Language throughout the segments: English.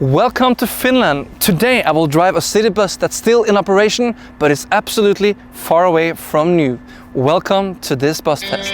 Welcome to Finland. Today I will drive a city bus that's still in operation, but is absolutely far away from new. Welcome to this bus test.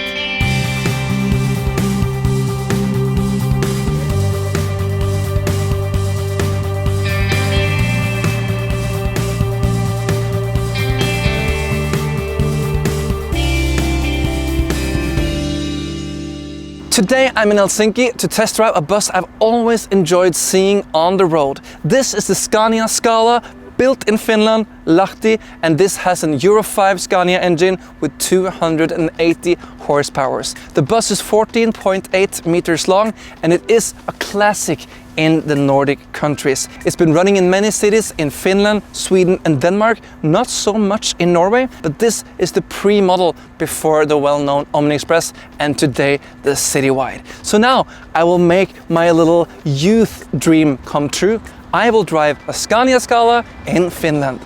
Today I'm in Helsinki to test drive a bus I've always enjoyed seeing on the road. This is the Scania Scala, built in Finland, Lahti, and this has an Euro 5 Scania engine with 280 horsepower. The bus is 14.8 meters long and it is a classic in the Nordic countries. It's been running in many cities in Finland, Sweden and Denmark, not so much in Norway, but this is the pre-model before the well-known Omni Express and today the citywide. So now I will make my little youth dream come true. I will drive a Scania Scala in Finland.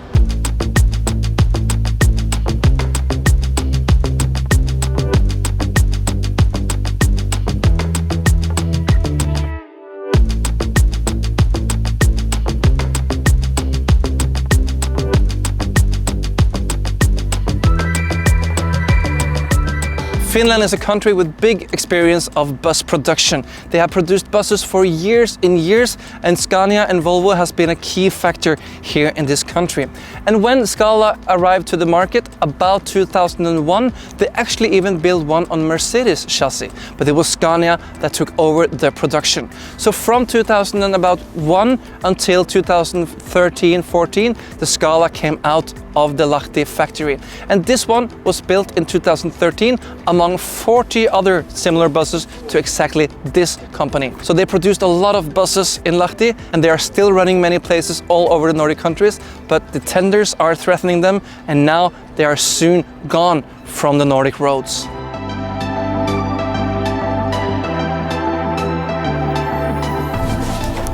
Finland is a country with big experience of bus production. They have produced buses for years and years, and Scania and Volvo has been a key factor here in this country. And when Scala arrived to the market about 2001, they actually even built one on Mercedes chassis, but it was Scania that took over the production. So from 2001 until 2013-14, the Scala came out of the Lahti factory. And this one was built in 2013 among 40 other similar buses to exactly this company. So they produced a lot of buses in Lahti and they are still running many places all over the Nordic countries, but the tenders are threatening them and now they are soon gone from the Nordic roads.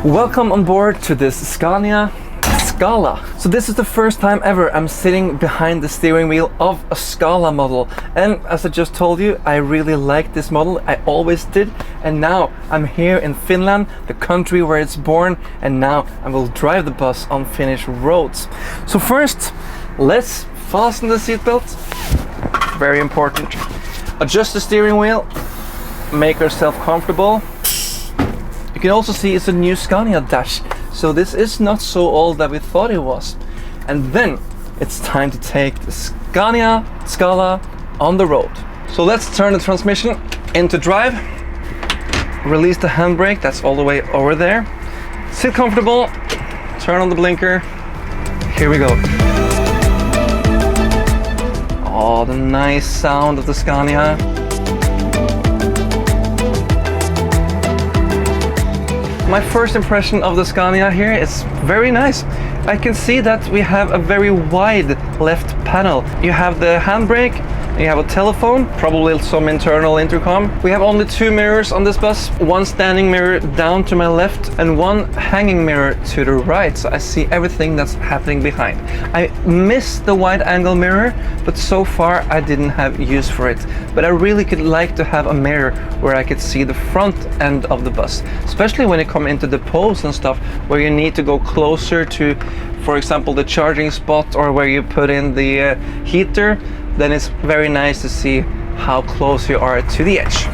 Welcome on board to this Scania Scala. So this is the first time ever I'm sitting behind the steering wheel of a Scala model, and as I just told you, I really like this model. I always did, and now I'm here in Finland, the country where it's born, and now I will drive the bus on Finnish roads. So first, let's fasten the seatbelt. Very important. Adjust the steering wheel. Make yourself comfortable. You can also see it's a new Scania dash. So this is not so old that we thought it was. And then it's time to take the Scania Scala on the road. So let's turn the transmission into drive. Release the handbrake, that's all the way over there. Sit comfortable, turn on the blinker. Here we go. Oh, the nice sound of the Scania. My first impression of the Scania here is very nice. I can see that we have a very wide left panel. You have the handbrake, you have a telephone, probably some internal intercom. We have only two mirrors on this bus, one standing mirror down to my left and one hanging mirror to the right, so I see everything that's happening behind. I miss the wide angle mirror, but so far I didn't have use for it. But I really could like to have a mirror where I could see the front end of the bus, especially when you come into the poles and stuff where you need to go closer to, for example, the charging spot or where you put in the heater. Then it's very nice to see how close you are to the edge.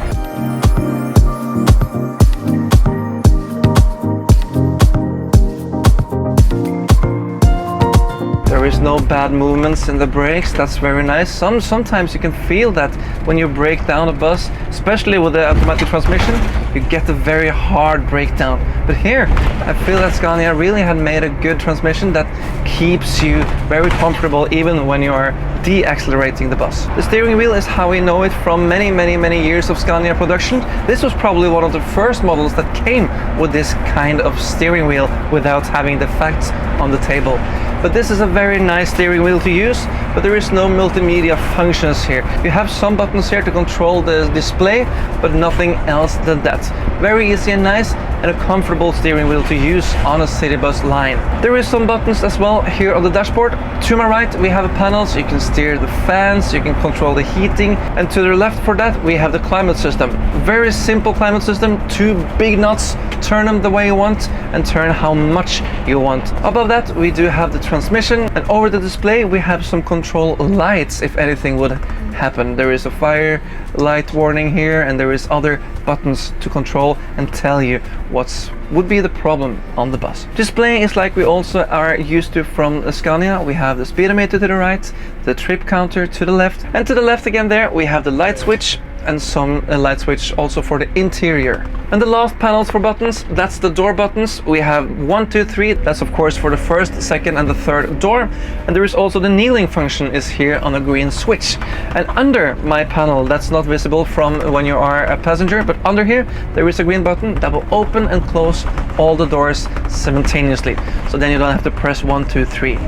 There is no bad movements in the brakes, that's very nice. Sometimes you can feel that when you brake down a bus, especially with the automatic transmission, you get a very hard breakdown. But here, I feel that Scania really had made a good transmission that keeps you very comfortable even when you are de-accelerating the bus. The steering wheel is how we know it from many years of Scania production. This was probably one of the first models that came with this kind of steering wheel without having the facts on the table. But this is a very nice steering wheel to use. but there is no multimedia functions here. You have some buttons here to control the display, but nothing else than that. Very easy and nice, and a comfortable steering wheel to use on a city bus line. There is some buttons as well here on the dashboard. To my right we have a panel, so you can steer the fans, you can control the heating, and to the left for that we have the climate system. Very simple climate system, 2 big knots, turn them the way you want and turn how much you want. Above that we do have the transmission, and over the display we have some control lights if anything would happen. There is a fire light warning here, and there is other buttons to control and tell you what would be the problem on the bus. Display is like we also are used to from Scania. We have the speedometer to the right, the trip counter to the left, and to the left again there we have the light switch, and some light switch also for the interior. And the last panels for buttons, that's the door buttons. We have 1, 2, 3, that's of course for the first, second and the third door. And there is also the kneeling function is here on a green switch. And under my panel, that's not visible from when you are a passenger, but under here there is a green button that will open and close all the doors simultaneously. So then you don't have to press 1, 2, 3.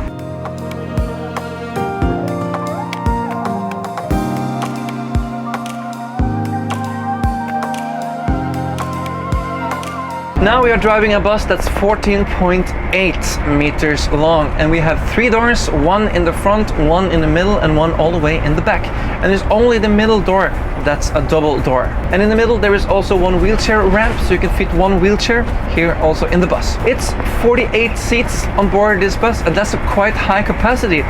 Now we are driving a bus that's 14.8 meters long, and we have 3 doors, 1 in the front, 1 in the middle and 1 all the way in the back. And it's only the middle door that's a double door. And in the middle there is also 1 wheelchair ramp, so you can fit 1 wheelchair here also in the bus. It's 48 seats on board this bus, and that's a quite high capacity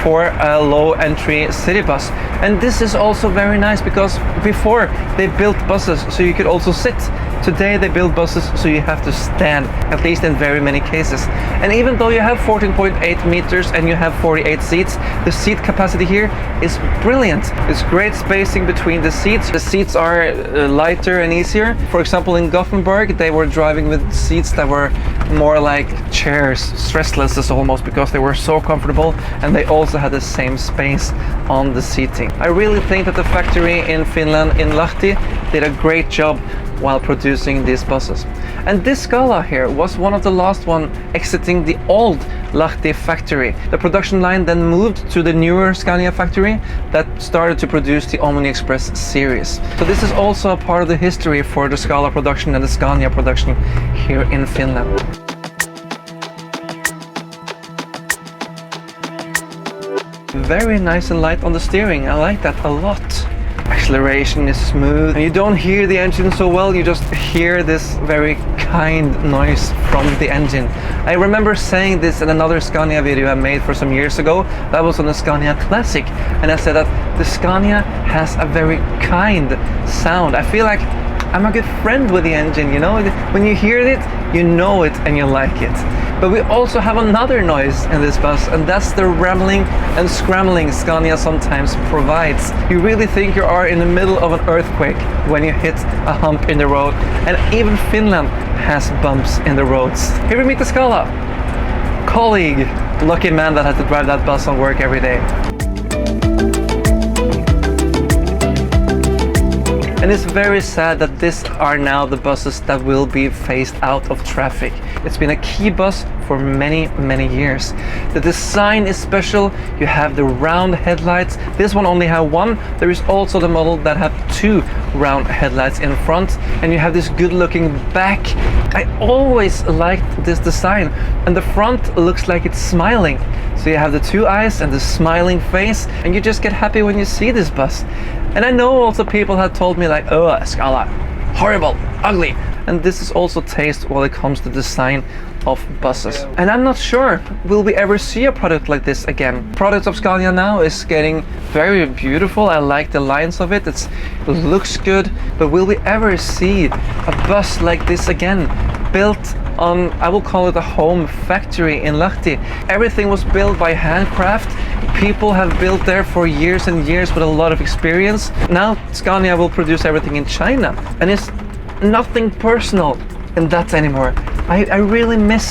for a low entry city bus. And this is also very nice because before they built buses so you could also sit. Today they build buses so you have to stand, at least in very many cases. And even though you have 14.8 meters and you have 48 seats, the seat capacity here is brilliant. It's great spacing between the seats. The seats are lighter and easier. For example, in Gothenburg they were driving with seats that were more like chairs, stressless almost, because they were so comfortable, and they also had the same space on the seating. I really think that the factory in Finland, in Lahti, did a great job while producing these buses. And this Scala here was one of the last one exiting the old Lahti factory. The production line then moved to the newer Scania factory that started to produce the Omni Express series. So this is also a part of the history for the Scala production and the Scania production here in Finland. Very nice and light on the steering, I like that a lot. Acceleration is smooth, and you don't hear the engine so well, you just hear this very kind noise from the engine. I remember saying this in another Scania video I made for some years ago. That was on the Scania Classic, and I said that the Scania has a very kind sound. I feel like I'm a good friend with the engine, you know? When you hear it, you know it and you like it. But we also have another noise in this bus, and that's the rambling and scrambling Scania sometimes provides. You really think you are in the middle of an earthquake when you hit a hump in the road, and even Finland has bumps in the roads. Here we meet the Scala colleague, lucky man that had to drive that bus on work every day. And it's very sad that these are now the buses that will be phased out of traffic. It's been a key bus for many, many years. The design is special. You have the round headlights. This one only have 1. There is also the model that have 2 round headlights in front, and you have this good looking back. I always liked this design, and the front looks like it's smiling. So you have the 2 eyes and the smiling face, and you just get happy when you see this bus. And I know also people have told me like, oh, Scala, horrible, ugly. And this is also taste when it comes to design of buses. And I'm not sure, will we ever see a product like this again? Product of Scania now is getting very beautiful. I like the lines of it. It looks good, but will we ever see a bus like this again? Built on, I will call it a home factory in Lahti. Everything was built by handcraft. People have built there for years and years with a lot of experience. Now Scania will produce everything in China, and it's nothing personal in that anymore. I really miss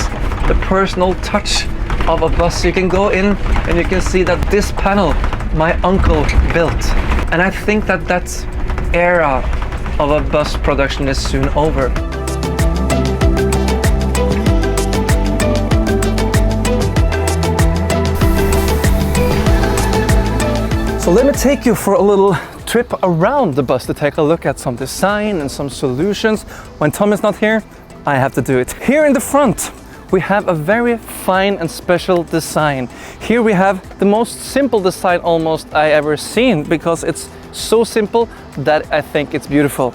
the personal touch of a bus. You can go in and you can see that this panel my uncle built, and I think that that era of a bus production is soon over. let me take you for a little trip around the bus to take a look at some design and some solutions. When Tom is not here, I have to do it. Here in the front, we have a very fine and special design. Here we have the most simple design almost I ever seen, because it's so simple that I think it's beautiful.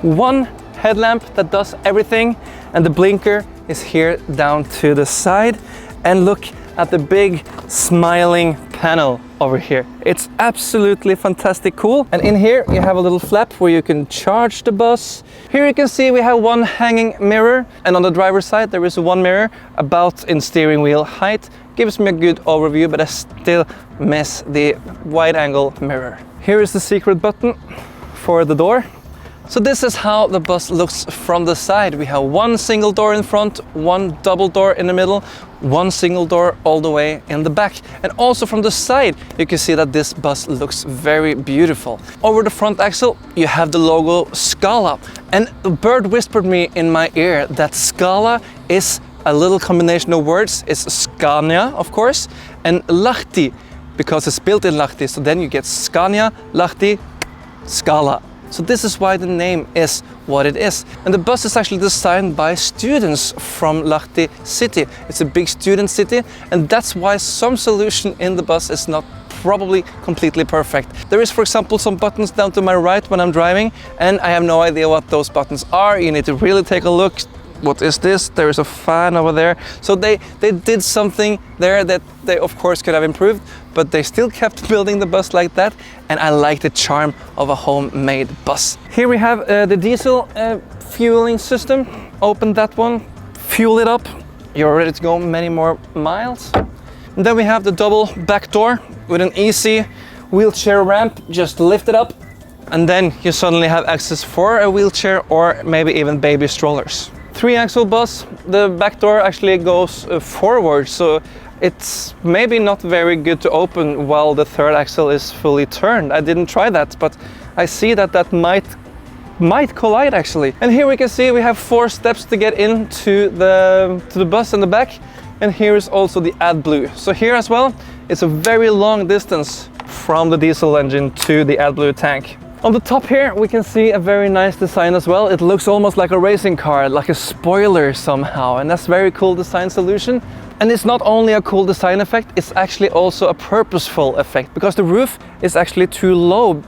One headlamp that does everything, and the blinker is here down to the side. And look at the big smiling panel over here. It's absolutely fantastic cool. And in here you have a little flap where you can charge the bus. Here you can see we have one hanging mirror, and on the driver's side there is one mirror about in steering wheel height. Gives me a good overview, but I still miss the wide angle mirror. Here is the secret button for the door. So this is how the bus looks from the side. We have one single door in front, one double door in the middle, one single door all the way in the back. And also from the side, you can see that this bus looks very beautiful. Over the front axle, you have the logo Scala. And a bird whispered me in my ear that Scala is a little combination of words. It's Scania, of course, and Lahti, because it's built in Lahti. So then you get Scania, Lahti, Scala. So this is why the name is what it is. And the bus is actually designed by students from Lahti city. It's a big student city, and that's why some solution in the bus is not probably completely perfect. There is, for example, some buttons down to my right when I'm driving, and I have no idea what those buttons are. You need to really take a look. What is this? There is a fan over there. So they did something there that they of course could have improved, but they still kept building the bus like that, and I like the charm of a homemade bus. Here we have the diesel fueling system. Open that one, fuel it up, you're ready to go many more miles. And then we have the double back door with an easy wheelchair ramp. Just lift it up, and then you suddenly have access for a wheelchair or maybe even baby strollers. 3-axle bus, the back door actually goes forward, so it's maybe not very good to open while the third axle is fully turned. I didn't try that, but I see that that might collide actually. And here we can see we have 4 steps to get into the bus in the back, and here is also the AdBlue. So here as well, it's a very long distance from the diesel engine to the AdBlue tank. On the top here, we can see a very nice design as well. It looks almost like a racing car, like a spoiler somehow, and that's a very cool design solution. And it's not only a cool design effect, it's actually also a purposeful effect, because the roof is actually too low.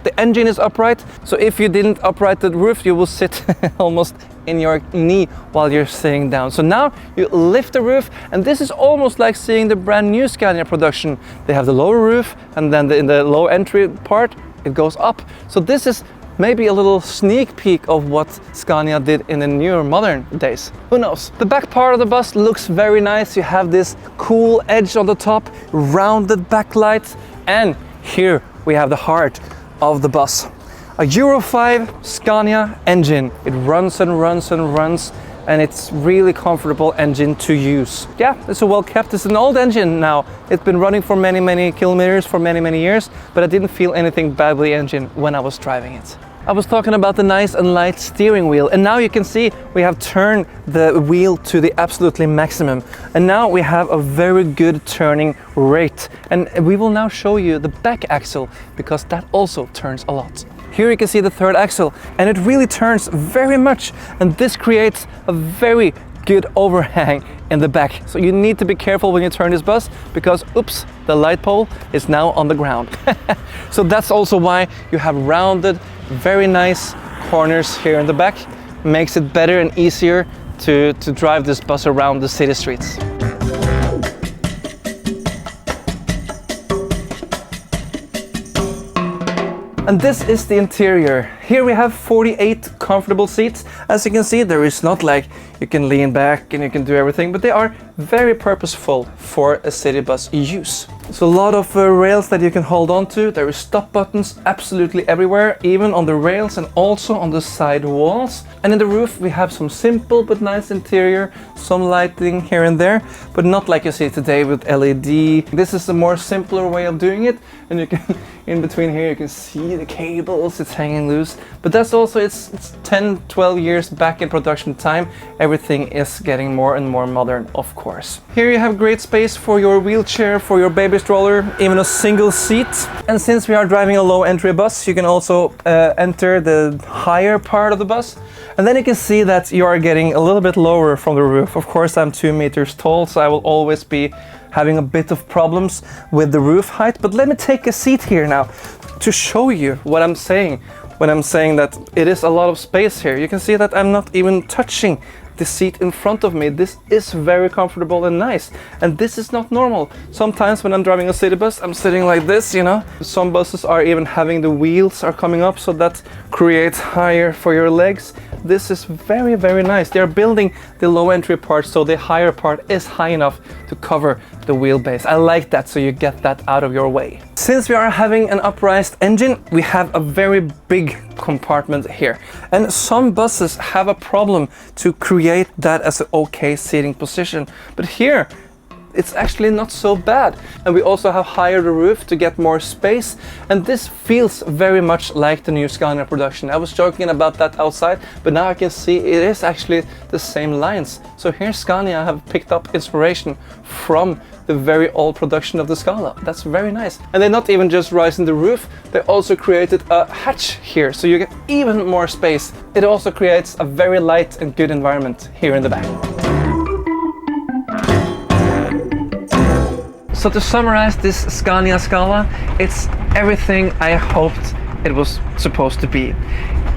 The engine is upright, so if you didn't upright the roof, you will sit almost in your knee while you're sitting down. So now you lift the roof, and this is almost like seeing the brand new Scania production. They have the lower roof, and then in the low entry part, it goes up. So this is maybe a little sneak peek of what Scania did in the newer modern days. Who knows? The back part of the bus looks very nice. You have this cool edge on the top, rounded backlights, and here we have the heart of the bus. A Euro 5 Scania engine. It runs and runs and runs, and it's really comfortable engine to use. Yeah, it's a well kept. It's an old engine now. It's been running for many kilometers for many years, but I didn't feel anything bad with the engine when I was driving it. I was talking about the nice and light steering wheel, and now you can see we have turned the wheel to the absolutely maximum, and now we have a very good turning rate. And we will now show you the back axle, because that also turns a lot. Here you can see the third axle, and it really turns very much, and this creates a very good overhang in the back. So you need to be careful when you turn this bus, because oops, the light pole is now on the ground. So that's also why you have rounded, very nice corners here in the back. Makes it better and easier to drive this bus around the city streets. And this is the interior. Here we have 48 comfortable seats. As you can see, there is not like you can lean back and you can do everything, but they are very purposeful for a city bus use. So a lot of rails that you can hold on to. There is stop buttons absolutely everywhere, even on the rails and also on the side walls. And in the roof we have some simple but nice interior, some lighting here and there, but not like you see today with LED. This is a more simpler way of doing it, and you can, in between here you can see the cables, it's hanging loose. But that's also, it's 10-12 years back in production time. Everything is getting more and more modern, of course. Here you have great space for your wheelchair, for your baby baby stroller, even a single seat. And since we are driving a low entry bus, you can also enter the higher part of the bus. And then you can see that you are getting a little bit lower from the roof. Of course, I'm 2 meters tall, so I will always be having a bit of problems with the roof height. But let me take a seat here now to show you what I'm saying when I'm saying that it is a lot of space here. You can see that I'm not even touching the seat in front of me. This is very comfortable and nice, and this is not normal. Sometimes when I'm driving a city bus, I'm sitting like this, you know. Some buses are even having the wheels are coming up, so that creates higher for your legs. This is very, very nice. They are building the low entry part, so the higher part is high enough to cover the wheelbase. I like that, so you get that out of your way. Since we are having an upraised engine, we have a very big compartment here. And some buses have a problem to create that as an okay seating position. But here, it's actually not so bad. And we also have higher the roof to get more space. And this feels very much like the new Scania production. I was joking about that outside, but now I can see it is actually the same lines. So here Scania have picked up inspiration from the very old production of the Scala. That's very nice. And they're not even just raising the roof, they also created a hatch here, so you get even more space. It also creates a very light and good environment here in the back. So to summarize this Scania Scala, it's everything I hoped it was supposed to be.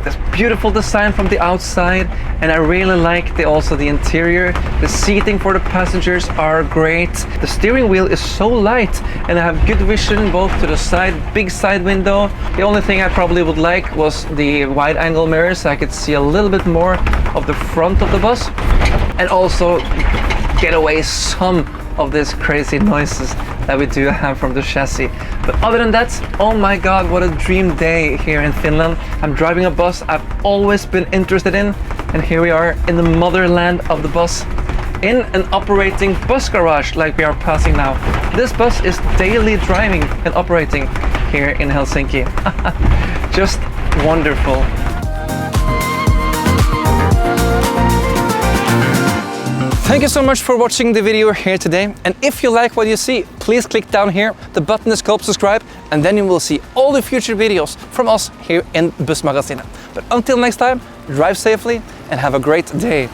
This beautiful design from the outside, and I really like also the interior. The seating for the passengers are great. The steering wheel is so light, and I have good vision both to the side, big side window. The only thing I probably would like was the wide angle mirrors, so I could see a little bit more of the front of the bus, and also get away some of these crazy noises that we do have from the chassis. But other than that, oh my god, what a dream day here in Finland. I'm driving a bus I've always been interested in, and here we are in the motherland of the bus, in an operating bus garage like we are passing now. This bus is daily driving and operating here in Helsinki. Just wonderful. Thank you so much for watching the video here today, and if you like what you see, please click down here. The button is called subscribe, and then you will see all the future videos from us here in Bussmagasinet. But until next time, drive safely and have a great day.